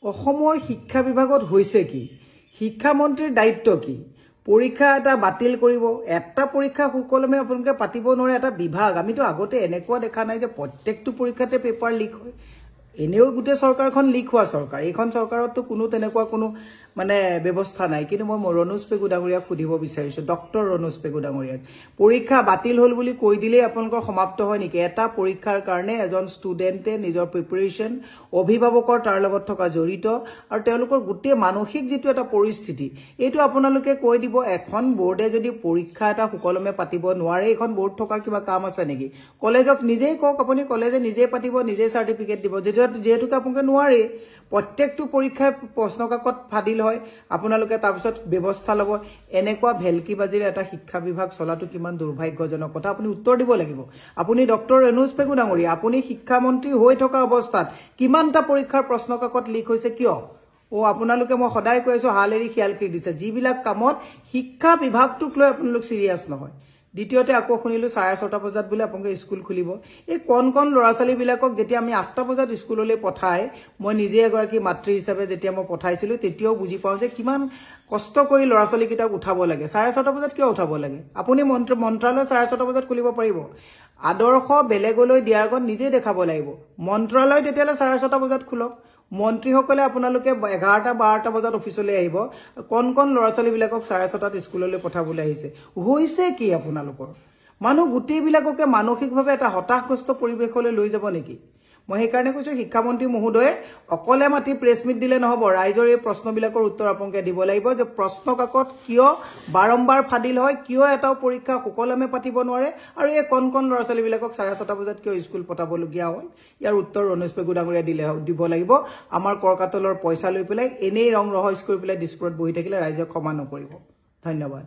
অসমৰ শিক্ষা বিভাগত হৈছে কি শিক্ষামন্ত্ৰীৰ দায়িত্ব কি পৰীক্ষা এটা বাতিল কৰিব এটা পৰীক্ষা সুকলমে আপোনালোকে পাতিব নোৱাৰে এটা বিভাগ আমিতো আগতে এনেকুৱা দেখা নাই যে প্ৰত্যেকটো পৰীক্ষাতে পেপাৰ লিক হয় এনেও গুটে সৰকাৰখন লিক হোৱা সৰকাৰ এইখন সৰকাৰতো কোনো তেনেকুৱা কোনো মানে ব্যৱস্থা নাই কিন্তু মই ৰনোজ পেগু ডাঙৰীয়াক সুধিব বিচাৰিছো ডক্টৰ ৰনোজ পেগু ডাঙৰীয়াক পৰীক্ষা বাতিল হল বুলি কৈ দিলে আপোনালোকৰ সমাপ্ত হয় নেকি এটা পৰীক্ষাৰ কাৰণে এজন ষ্টুডেন্টে নিজৰ প্ৰিপাৰেচন অভিভাৱকৰ তাৰ লগত থকা জড়িত আৰু তেওঁলোকৰ গুটে মানসিক যেটো এটা পৰিস্থিতি এইটো আপোনালোকে কৈ দিব এখন বোৰ্ডে যদি পৰীক্ষা এটা সুকলমে পাতিব নোৱাৰে এখন বোৰ্ড থকাৰ কিবা কাম আছে নেকি কলেজক নিজেই কক আপুনি কলেজে নিজে পাতিব নিজে সাৰ্টিফিকেট দিব যেহেতু আপোনালোকে নোৱাৰে প্ৰত্যেকটো পৰীক্ষাৰ প্ৰশ্নকাকত ফাদিল হয় আপোনালোকে তাৰপিছত ব্যৱস্থা লব এনেকুৱা ভেলকিবাজিৰ এটা শিক্ষা বিভাগ চলাটো কিমান দুৰ্ভাগ্যজনক কথা আপুনি উত্তৰ দিব লাগিব আপুনি ডক্টৰ ৰনোজ পেগু ডাঙৰীয়া আপুনি শিক্ষা মন্ত্ৰী হৈ থকা অৱস্থাত কিমানটা পৰীক্ষাৰ প্ৰশ্নকাকত লিক হৈছে কিয় আপোনালোকে মই সদায় কৈ আছো হালেৰি খিয়াল কৰি দিছে যিবিলাক কামত শিক্ষা বিভাগটোক লৈ আপোনালোক সিৰিয়াছ নহয় দ্বিতীয়তে আকৌ শুনিলো 6:30 বজাত বলে আপোনালোকে স্কুল খুলিব এই কোন লৰাছালী বিলাকক যেতিয়া আমি 8টা বজাত স্কুললৈ পঠাই মই নিজে এগৰাকী মাতৃ হিচাপে যেতিয়া মই পঠাইছিলো তেতিয়াও বুজি পাও যে কিমান কষ্ট কৰি লৰাছালী কিটাক উঠাব লাগে 6:30 বজাত কিয় উঠাব লাগে আপুনি মন্ত্ৰালয় 6:30 বজাত খুলিব পাৰিব আদৰ্শ বেলেগলৈ দিয়াৰ আগত নিজে দেখাব লাগিব মন্ত্ৰালয় তেতিয়ালে 6:30 বজাত খুলক মন্ত্ৰীসকলে আপোনালোকে 11টা 12টা বজাত অফিচলৈ আহিব কোন লৰাছালী বিলাকক 6:30 স্কুললৈ পঠাবলৈ আহিছে হৈছে কি আপোনালোকৰ মানুহ গুটেই বিলাককে মানসিকভাৱে এটা হতাশগ্ৰস্ত পৰিবেশলৈ লৈ যাব নেকি মই এই কাৰণে কৈছো শিক্ষামন্ত্ৰী মহোদয়ে অকলে মাটি প্ৰেছ মিট দিলে নহব ৰাইজৰ এই প্ৰশ্নবিলাকৰ উত্তৰ আপোনালোকে দিব লাগিব যে প্ৰশ্নকাকত কিয় বাৰম্বাৰ ফাদিল হয় কিয় এটাও পৰীক্ষা সুকলমে পাতিব নোৱাৰে আৰু এই কোন লৰাছালী বিলাকক 6:30 বজাত কিয় স্কুল পঠাবলগীয়া হয় ইয়াৰ উত্তৰ ৰনোজ পেগু ডাঙৰীয়া দিব লাগিব আমাৰ কৰকাতলৰ পইচা লৈ পেলাই এনেই ৰং ৰহস্য কৰি পেলাই ডিস্পুৰত বহি থাকিলে ৰাইজে ক্ষমা নকৰিব ধন্যবাদ